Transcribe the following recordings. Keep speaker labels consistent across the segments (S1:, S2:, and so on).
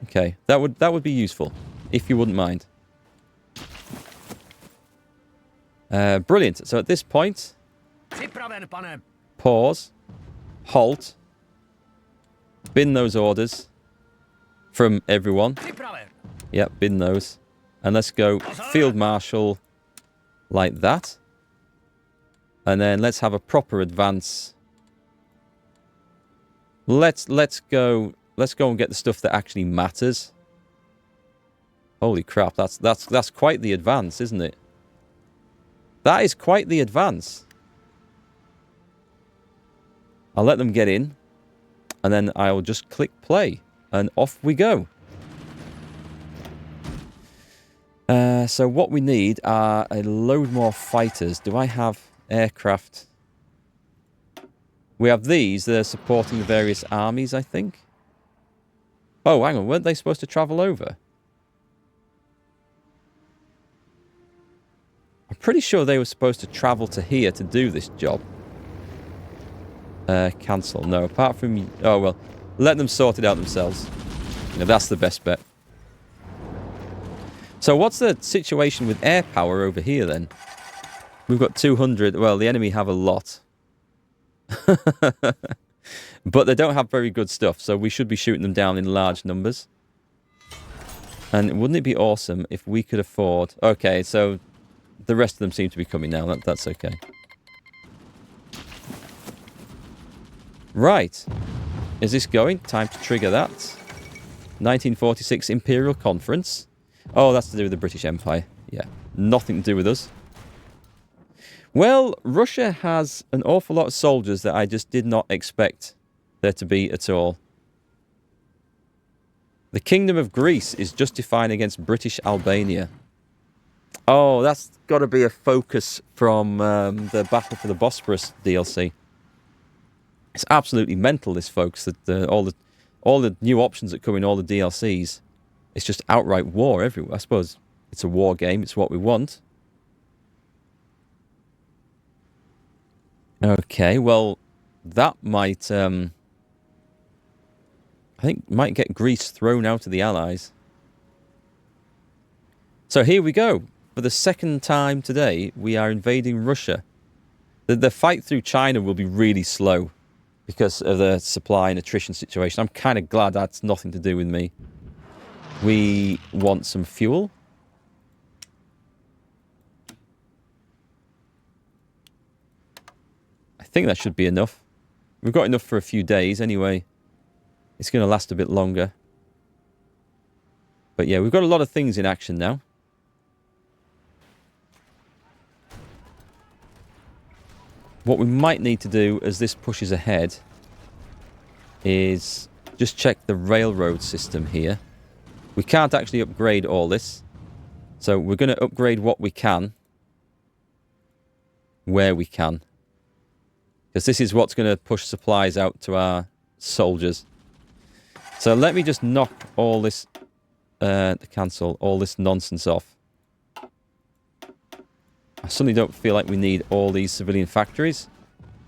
S1: Okay, that would be useful, if you wouldn't mind. Brilliant. So at this point, pause, halt, bin those orders from everyone. Yep, bin those. And let's go Field Marshal like that. And then let's have a proper advance. Let's go and get the stuff that actually matters. Holy crap, that's quite the advance, isn't it? That is quite the advance. I'll let them get in, and then I'll just click play, and off we go. So what we need are a load more fighters. Do I have aircraft? We have these that are supporting the various armies, I think. Oh, hang on, weren't they supposed to travel over? I'm pretty sure they were supposed to travel to here to do this job. Cancel. No, apart from... Oh, well. Let them sort it out themselves. Yeah, that's the best bet. So what's the situation with air power over here, then? We've got 200. Well, the enemy have a lot. But they don't have very good stuff, so we should be shooting them down in large numbers. And wouldn't it be awesome if we could afford... Okay, so... The rest of them seem to be coming now. That's okay. Right. Is this going? Time to trigger that. 1946 Imperial Conference. Oh, that's to do with the British Empire. Yeah. Nothing to do with us. Well, Russia has an awful lot of soldiers that I just did not expect there to be at all. The Kingdom of Greece is justified against British Albania. Oh, that's got to be a focus from the Battle for the Bosporus DLC. It's absolutely mental, this, folks, that all the new options that come in all the DLCs, it's just outright war everywhere. I suppose it's a war game. It's what we want. Okay, well, that might, I think, might get Greece thrown out of the Allies. So here we go. For the second time today, we are invading Russia. The fight through China will be really slow because of the supply and attrition situation. I'm kind of glad that's nothing to do with me. We want some fuel. I think that should be enough. We've got enough for a few days anyway. It's going to last a bit longer. But yeah, we've got a lot of things in action now. What we might need to do as this pushes ahead is just check the railroad system here. We can't actually upgrade all this. So we're going to upgrade what we can. Where we can. Because this is what's going to push supplies out to our soldiers. So let me just knock all this... cancel all this nonsense off. I suddenly don't feel like we need all these civilian factories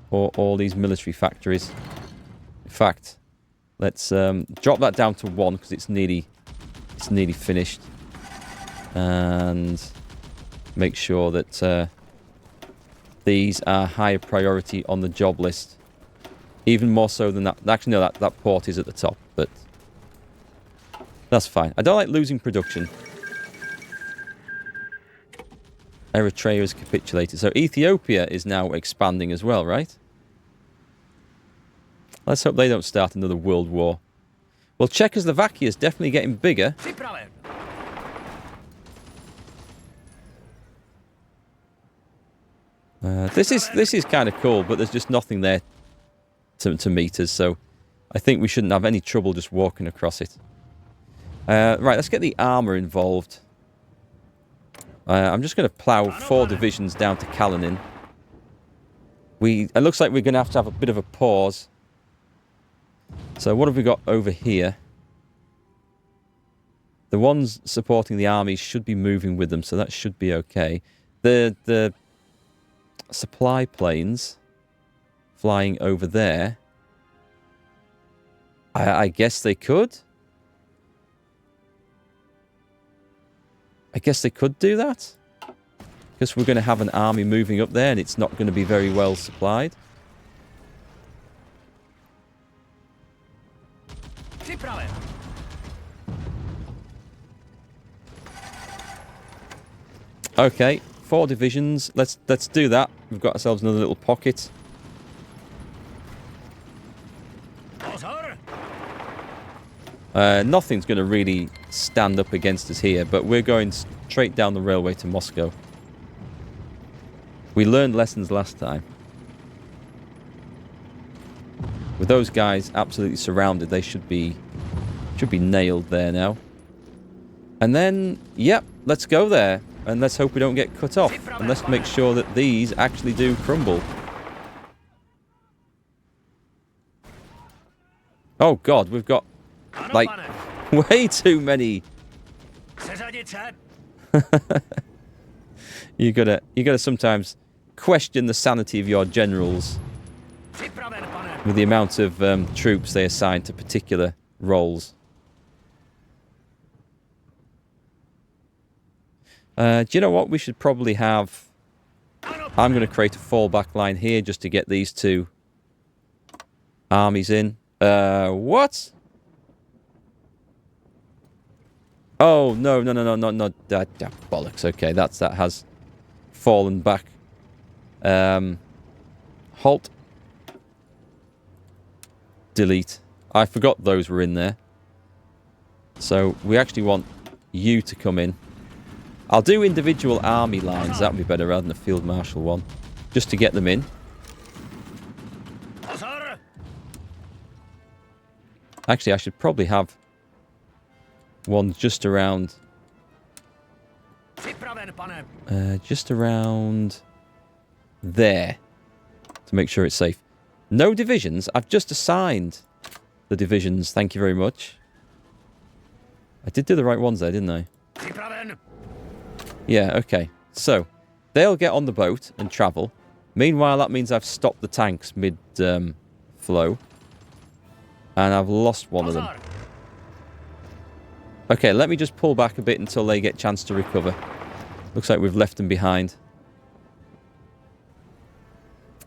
S1: or all these military factories. In fact, let's drop that down to 1 because it's nearly finished, and make sure that these are higher priority on the job list, even more so than that. Actually, no, that port is at the top, but that's fine. I don't like losing production. Eritrea has capitulated. So Ethiopia is now expanding as well, right? Let's hope they don't start another world war. Well, Czechoslovakia is definitely getting bigger. This is kind of cool, but there's just nothing there to meet us, so I think we shouldn't have any trouble just walking across it. Right, let's get the armour involved. I'm just going to plough 4 divisions down to Kalinin. It looks like we're going to have a bit of a pause. So what have we got over here? The ones supporting the armies should be moving with them, so that should be okay. The supply planes flying over there, I guess they could. I guess they could do that. Because we're going to have an army moving up there and it's not going to be very well supplied. Okay, 4 divisions. Let's do that. We've got ourselves another little pocket. Nothing's going to really stand up against us here, but we're going straight down the railway to Moscow. We learned lessons last time. With those guys absolutely surrounded, they should be nailed there now. And then, yep, let's go there. And let's hope we don't get cut off. And let's make sure that these actually do crumble. Oh god, we've got like way too many. You gotta sometimes question the sanity of your generals with the amount of troops they assign to particular roles. Do you know what? We should probably have... I'm going to create a fallback line here just to get these 2 armies in. What? Oh, no. That bollocks. Okay, that has fallen back. Halt. Delete. I forgot those were in there. So we actually want you to come in. I'll do individual army lines. That would be better rather than a field marshal one. Just to get them in. Actually, I should probably have one just around... just around there. To make sure it's safe. No divisions. I've just assigned the divisions. Thank you very much. I did do the right ones there, didn't I? Yeah, okay. So, they'll get on the boat and travel. Meanwhile, that means I've stopped the tanks mid-flow. And I've lost one of them. Okay, let me just pull back a bit until they get a chance to recover. Looks like we've left them behind.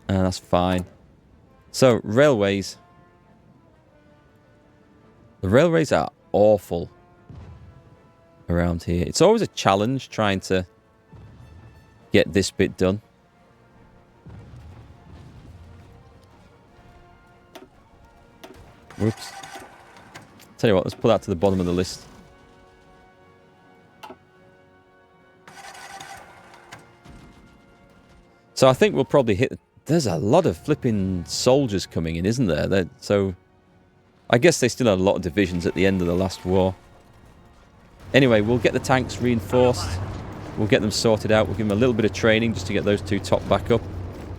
S1: And that's fine. So, railways. The railways are awful around here. It's always a challenge trying to get this bit done. Whoops. Tell you what, let's put that to the bottom of the list. So I think we'll probably hit... There's a lot of flipping soldiers coming in, isn't there? So I guess they still had a lot of divisions at the end of the last war. Anyway, we'll get the tanks reinforced. We'll get them sorted out. We'll give them a little bit of training just to get those 2 top back up.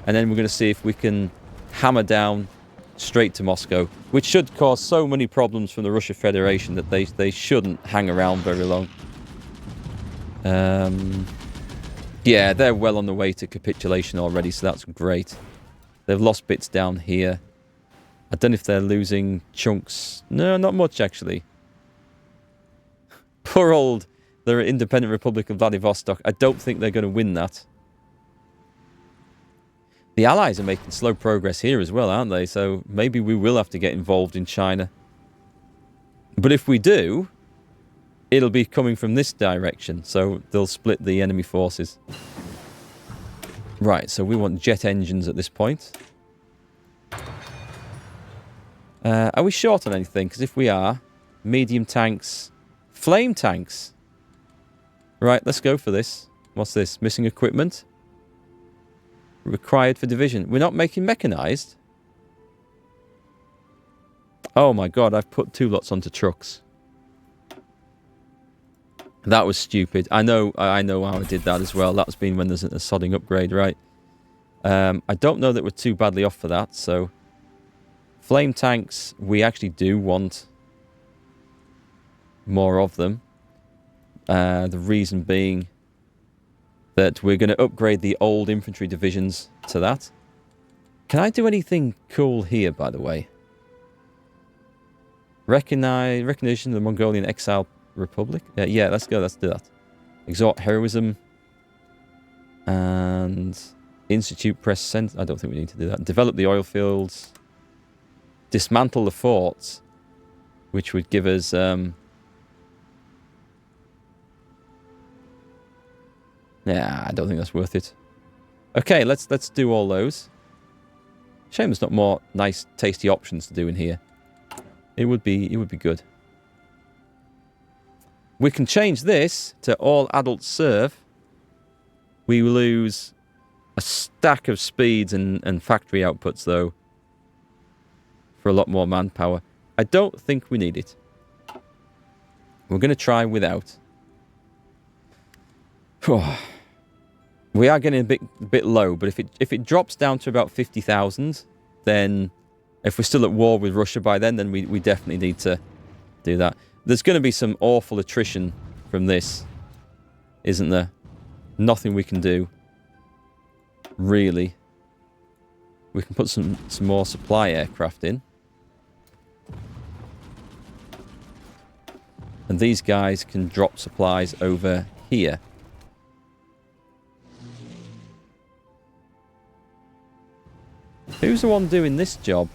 S1: And then we're going to see if we can hammer down straight to Moscow, which should cause so many problems from the Russian Federation that they shouldn't hang around very long. Yeah, they're well on the way to capitulation already, so that's great. They've lost bits down here. I don't know if they're losing chunks. No, not much, actually. Poor old, the independent Republic of Vladivostok. I don't think they're going to win that. The Allies are making slow progress here as well, aren't they? So maybe we will have to get involved in China. But if we do, it'll be coming from this direction. So they'll split the enemy forces. Right, so we want jet engines at this point. Are we short on anything? Because if we are, medium tanks... Flame tanks. Right, let's go for this. What's this? Missing equipment. Required for division. We're not making mechanized. Oh my god, I've put 2 lots onto trucks. That was stupid. I know how I did that as well. That's been when there's a sodding upgrade, right? I don't know that we're too badly off for that, so... Flame tanks, we actually do want... more of them. The reason being that we're going to upgrade the old infantry divisions to that. Can I do anything cool here, by the way? Recognition of the Mongolian Exile Republic? Yeah, let's go. Let's do that. Exhort heroism. And institute press center. I don't think we need to do that. Develop the oil fields. Dismantle the forts. Which would give us... yeah, I don't think that's worth it. Okay, let's do all those. Shame there's not more nice, tasty options to do in here. It would be good. We can change this to all adults serve. We lose a stack of speeds and factory outputs, though, for a lot more manpower. I don't think we need it. We're going to try without. We are getting a bit low, but if it drops down to about 50,000, then if we're still at war with Russia by then we definitely need to do that. There's going to be some awful attrition from this, isn't there? Nothing we can do, really. We can put some more supply aircraft in. And these guys can drop supplies over here. Who's the one doing this job?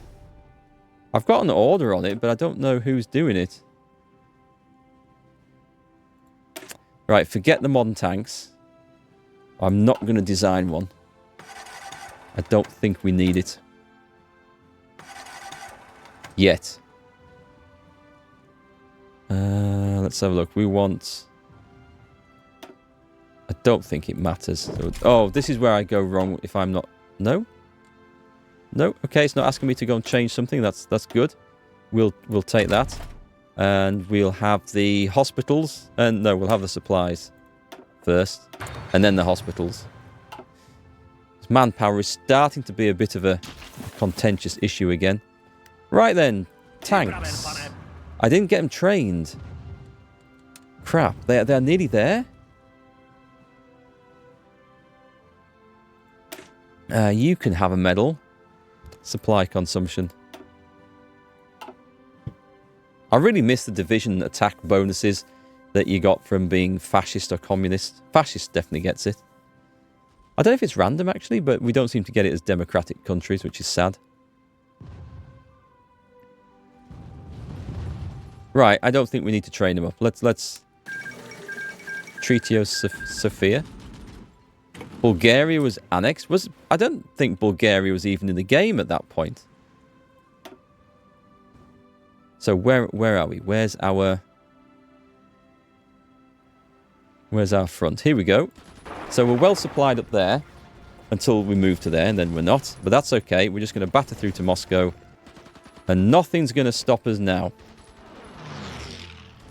S1: I've got an order on it, but I don't know who's doing it. Right, forget the modern tanks. I'm not going to design one. I don't think we need it. Yet. Let's have a look. We want... I don't think it matters. Oh, this is where I go wrong if I'm not... No? No? Okay, it's not asking me to go and change something. That's good. We'll take that. And we'll have the hospitals. And no, we'll have the supplies first. And then the hospitals. Manpower is starting to be a bit of a contentious issue again. Right then. Tanks. I didn't get them trained. Crap. They're nearly there. You can have a medal. Supply consumption. I really miss the division attack bonuses that you got from being fascist or communist. Fascist definitely gets it. I don't know if it's random, actually, but we don't seem to get it as democratic countries, which is sad. Right, I don't think we need to train them up. Let's... Treaty Sofia. Bulgaria was annexed. I don't think Bulgaria was even in the game at that point. So where are we? Where's our front? Here we go. So we're well supplied up there until we move to there, and then we're not. But that's okay. We're just going to batter through to Moscow, and nothing's going to stop us now.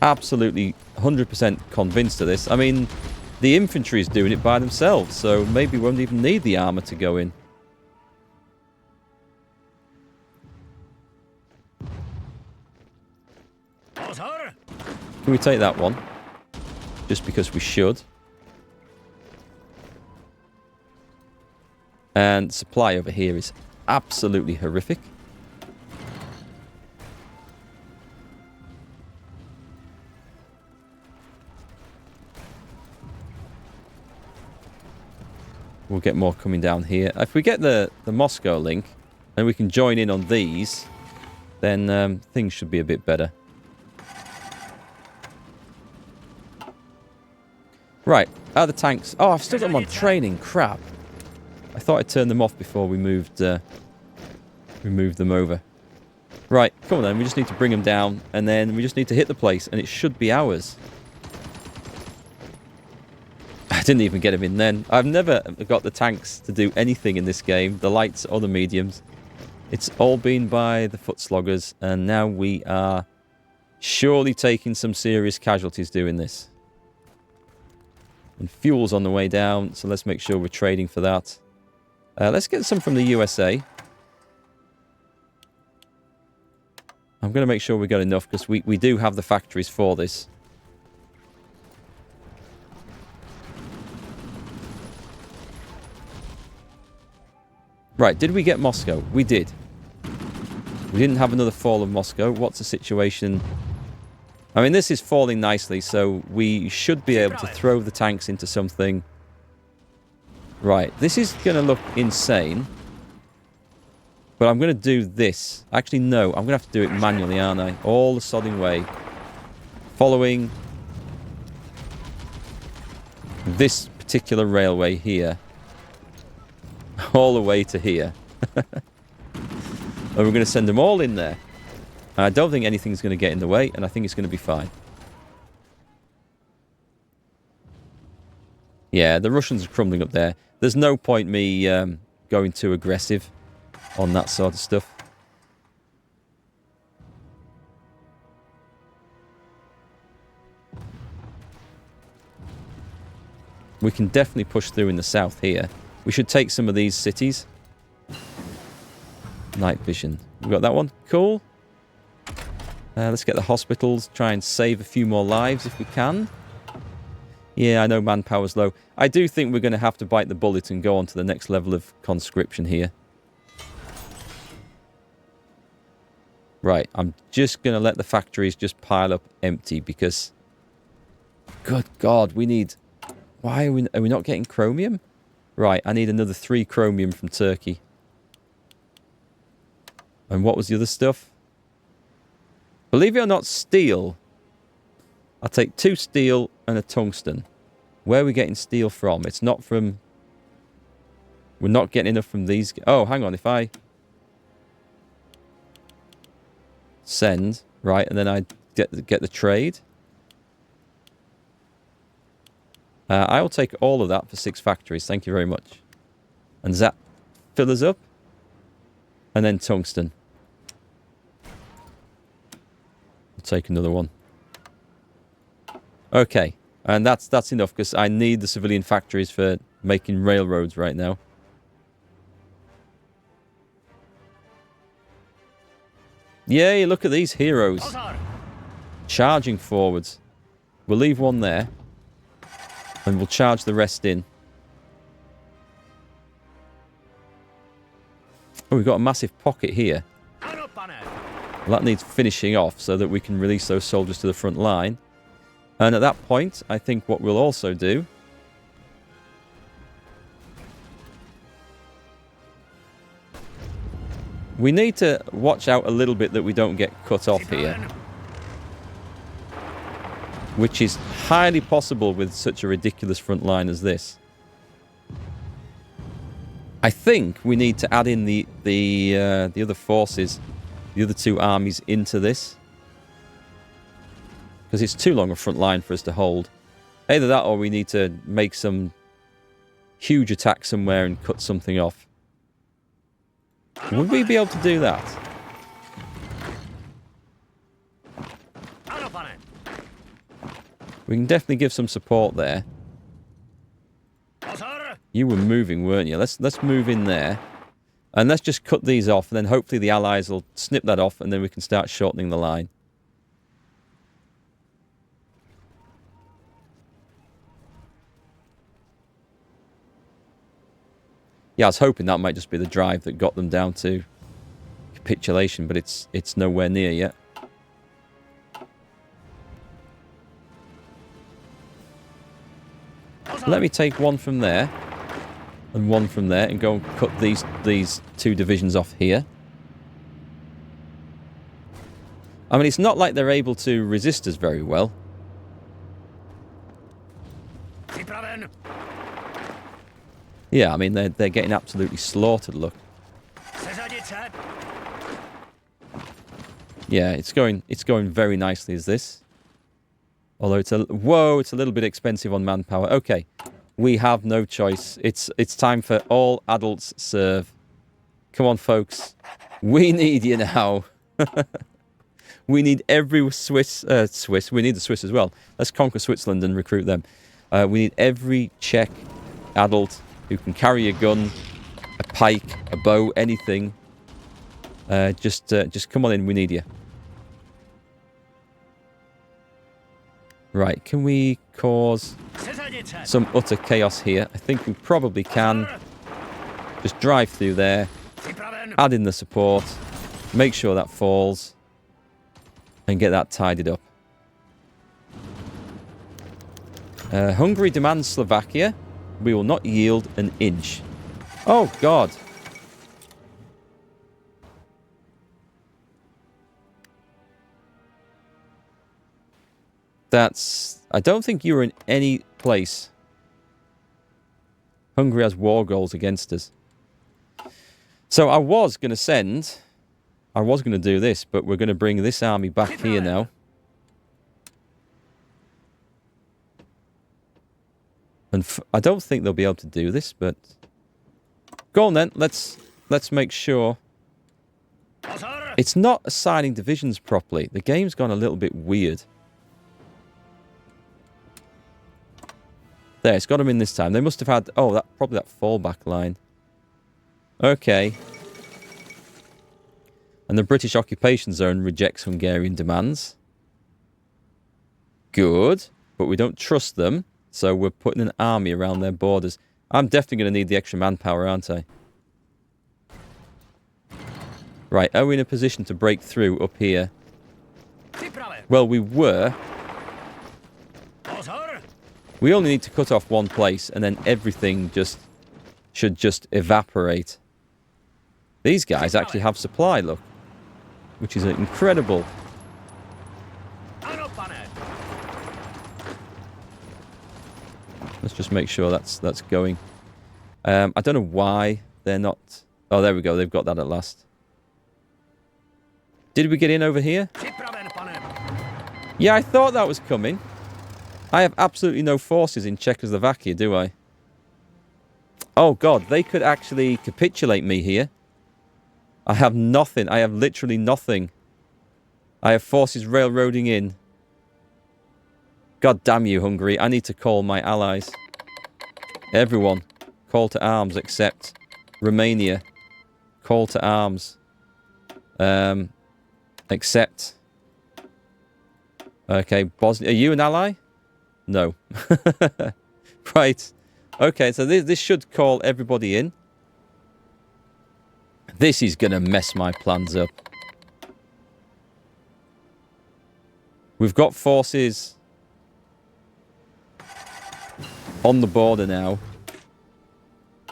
S1: Absolutely 100% convinced of this. I mean, the infantry is doing it by themselves, so maybe we won't even need the armour to go in. Can we take that one? Just because we should. And supply over here is absolutely horrific. We'll get more coming down here. If we get the Moscow link and we can join in on these, then things should be a bit better. Right, are the tanks... Oh, I've still got them on training. Crap. I thought I'd turn them off before we moved them over. Right, come on then. We just need to bring them down, and then we just need to hit the place, and it should be ours. I didn't even get them in then. I've never got the tanks to do anything in this game, the lights or the mediums. It's all been by the foot sloggers, and now we are surely taking some serious casualties doing this. And fuel's on the way down, so let's make sure we're trading for that. Let's get some from the USA. I'm going to make sure we got enough, because we do have the factories for this. Right, did we get Moscow? We did. We didn't have another fall of Moscow. What's the situation I mean, this is falling nicely, so we should be able to throw the tanks into something. Right, this is going to look insane. But I'm going to do this. Actually, no, I'm going to have to do it manually, aren't I? All the sodding way. Following this particular railway here. All the way to here. And we're going to send them all in there. And I don't think anything's going to get in the way, and I think it's going to be fine. Yeah, the Russians are crumbling up there. There's no point me going too aggressive on that sort of stuff. We can definitely push through in the south here. We should take some of these cities. Night vision. We got that one. Cool. Let's get the hospitals. Try and save a few more lives if we can. Yeah, I know manpower's low. I do think we're going to have to bite the bullet and go on to the next level of conscription here. Right, I'm just going to let the factories just pile up empty because... Good God, we need... Why are we not getting chromium? Right, I need another 3 chromium from Turkey. And what was the other stuff? Believe it or not, steel. I'll take 2 steel and a tungsten. Where are we getting steel from? It's not from... We're not getting enough from these... Oh, hang on, if I... Send, right, and then I get the trade. I will take all of that for 6 factories. Thank you very much. And does that fill us up? And then tungsten. I'll take another one. Okay, and that's enough because I need the civilian factories for making railroads right now. Yay, look at these heroes. Charging forwards. We'll leave one there. And we'll charge the rest in. Oh, we've got a massive pocket here. Well, that needs finishing off so that we can release those soldiers to the front line. And at that point, I think what we'll also do... We need to watch out a little bit that we don't get cut off here. Which is highly possible with such a ridiculous front line as this. I think we need to add in the other forces, the other 2 armies into this. Because it's too long a front line for us to hold. Either that or we need to make some huge attack somewhere and cut something off. Would we be able to do that? We can definitely give some support there. You were moving, weren't you? Let's move in there. And let's just cut these off, and then hopefully the Allies will snip that off, and then we can start shortening the line. Yeah, I was hoping that might just be the drive that got them down to capitulation, but it's nowhere near yet. Let me take one from there and one from there and go and cut these 2 divisions off here. I mean, it's not like they're able to resist us very well. Yeah, I mean, they're getting absolutely slaughtered, look. Yeah, it's going very nicely as this. Although it's a little bit expensive on manpower. Okay, we have no choice. It's time for all adults serve. Come on, folks. We need you now. We need every Swiss. We need the Swiss as well. Let's conquer Switzerland and recruit them. We need every Czech adult who can carry a gun, a pike, a bow, anything. Just come on in. We need you. Right, can we cause some utter chaos here? I think we probably can. Just drive through there, add in the support, make sure that falls, and get that tidied up. Hungary demands Slovakia. We will not yield an inch. Oh, God. That's... I don't think you were in any place. Hungary has war goals against us. So I was going to send... I was going to do this, but we're going to bring this army back here now. And I don't think they'll be able to do this, but... Go on then, let's make sure... It's not assigning divisions properly. The game's gone a little bit weird. There, it's got them in this time. They must have had... Oh, probably that fallback line. Okay. And the British occupation zone rejects Hungarian demands. Good. But we don't trust them. So we're putting an army around their borders. I'm definitely going to need the extra manpower, aren't I? Right, are we in a position to break through up here? Well, we were. We only need to cut off one place, and then everything should just evaporate. These guys actually have supply, look. Which is incredible. Let's just make sure that's going. I don't know why they're not... Oh, there we go. They've got that at last. Did we get in over here? Yeah, I thought that was coming. I have absolutely no forces in Czechoslovakia, do I? Oh, God. They could actually capitulate me here. I have nothing. I have literally nothing. I have forces railroading in. God damn you, Hungary. I need to call my allies. Everyone. Call to arms, except Romania. Call to arms. Except... Okay, Bosnia. Are you an ally? No. Right. Okay, so this should call everybody in. This is going to mess my plans up. We've got forces on the border now.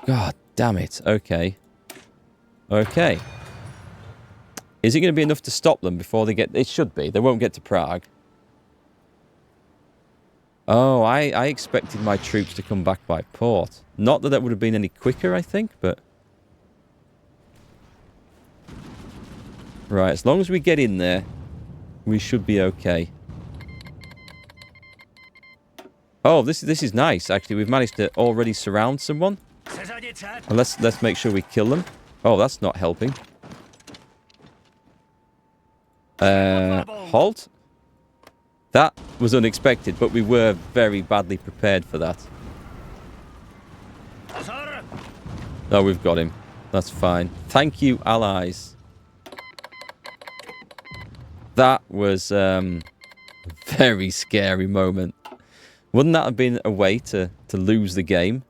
S1: God damn it. Okay. Okay. Is it going to be enough to stop them before they get... It should be. They won't get to Prague. Oh, I expected my troops to come back by port. Not that would have been any quicker, I think, but... Right, as long as we get in there, we should be okay. Oh, this is nice, actually. We've managed to already surround someone. And let's make sure we kill them. Oh, that's not helping. Halt. That was unexpected, but we were very badly prepared for that. Oh, we've got him. That's fine. Thank you, allies. That was a very scary moment. Wouldn't that have been a way to lose the game?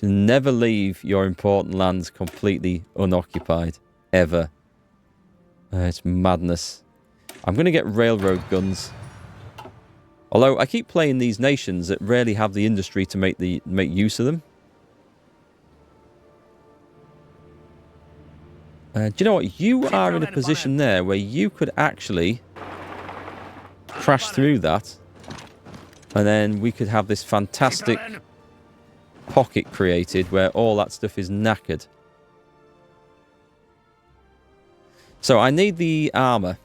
S1: To never leave your important lands completely unoccupied. Ever. It's madness. I'm going to get railroad guns. Although I keep playing these nations that rarely have the industry to make use of them. Do you know what? You are in a position there where you could actually crash through that. And then we could have this fantastic pocket created where all that stuff is knackered. So I need the armor.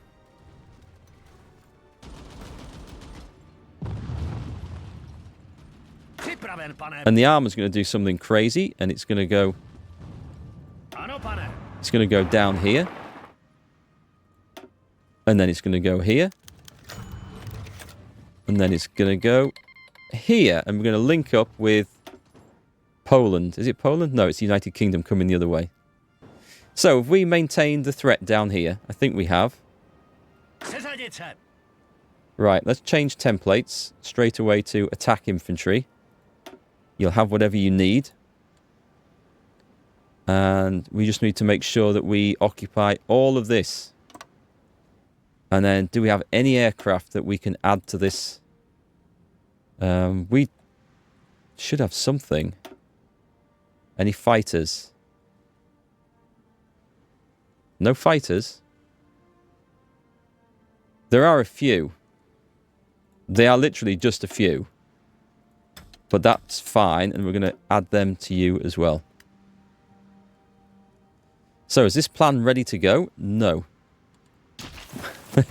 S1: And the armor's going to do something crazy, and it's going to go... It's going to go down here. And then it's going to go here. And then it's going to go here. And we're going to link up with Poland. Is it Poland? No, it's the United Kingdom coming the other way. So, have we maintained the threat down here? I think we have. Right, let's change templates straight away to attack infantry. You'll have whatever you need. And we just need to make sure that we occupy all of this. And then, do we have any aircraft that we can add to this We should have something. Any fighters? No fighters? There are a few. They are literally just a few. But that's fine, and we're going to add them to you as well. So, is this plan ready to go? No.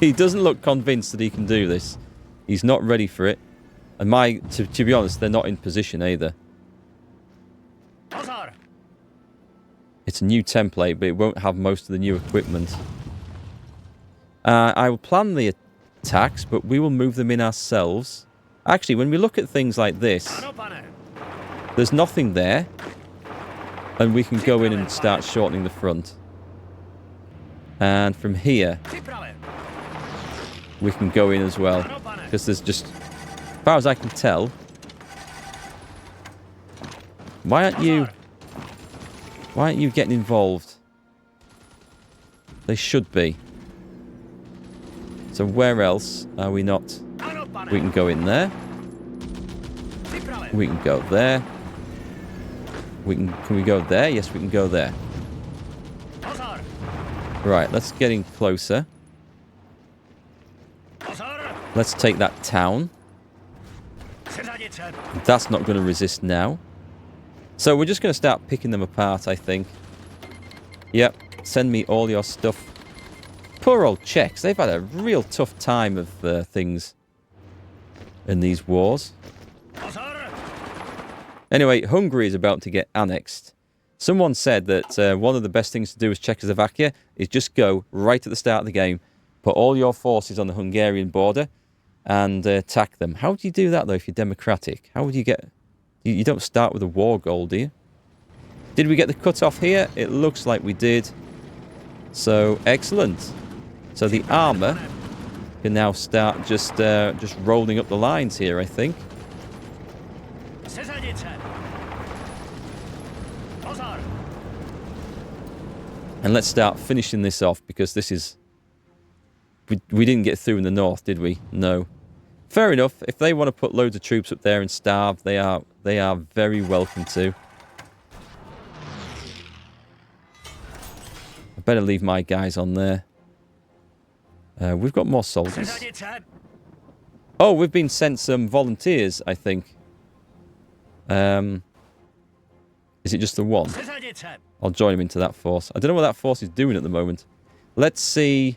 S1: He doesn't look convinced that he can do this. He's not ready for it. And to be honest, they're not in position either. It's a new template, but it won't have most of the new equipment. I will plan the attacks, but we will move them in ourselves. Actually, when we look at things like this, there's nothing there. And we can go in and start shortening the front. And from here, we can go in as well. Because there's just, as far as I can tell, why aren't you getting involved? They should be. So where else are we not? We can go in there. We can go there. Can we go there? Yes, we can go there. Right, let's get in closer. Let's take that town. That's not going to resist now. So we're just going to start picking them apart, I think. Yep, send me all your stuff. Poor old Czechs. They've had a real tough time of things in these wars. Anyway, Hungary is about to get annexed. Someone said that one of the best things to do with Czechoslovakia is just go right at the start of the game, put all your forces on the Hungarian border, and attack them. How do you do that, though, if you're democratic? How would you get... You don't start with a war goal, do you? Did we get the cut-off here? It looks like we did. So, excellent. So the armour can now start just rolling up the lines here, I think. And let's start finishing this off, because this is... We didn't get through in the north, did we? No. Fair enough. If they want to put loads of troops up there and starve, they are very welcome to. I better leave my guys on there. We've got more soldiers. Oh, we've been sent some volunteers, I think. Is it just the one? I'll join him into that force. I don't know what that force is doing at the moment. Let's see.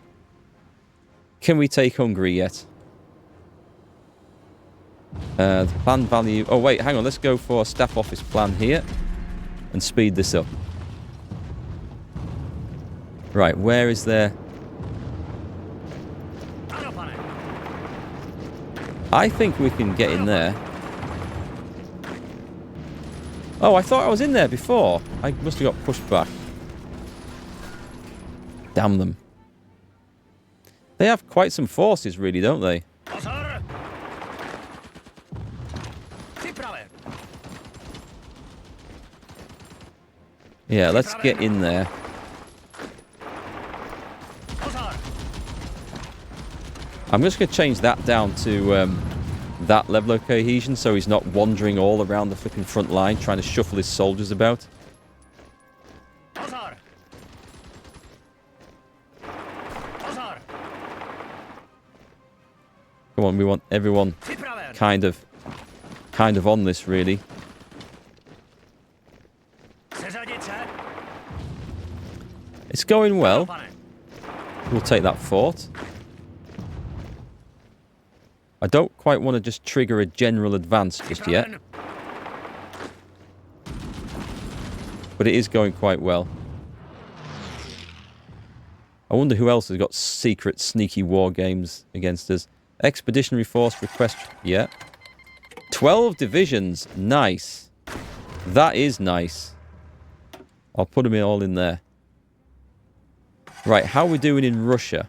S1: Can we take Hungary yet? The plan value... Oh, wait, hang on. Let's go for a staff office plan here. And speed this up. Right, where is there... I think we can get in there. Oh, I thought I was in there before. I must have got pushed back. Damn them. They have quite some forces, really, don't they? Yeah, let's get in there. I'm just going to change that down to that level of cohesion, so he's not wandering all around the flipping front line trying to shuffle his soldiers about. Come on, we want everyone kind of on this, really. It's going well. We'll take that fort. I don't quite want to just trigger a general advance just yet. But it is going quite well. I wonder who else has got secret, sneaky war games against us. Expeditionary force request. Yeah. 12 divisions. Nice. That is nice. I'll put them all in there. Right, how are we doing in Russia?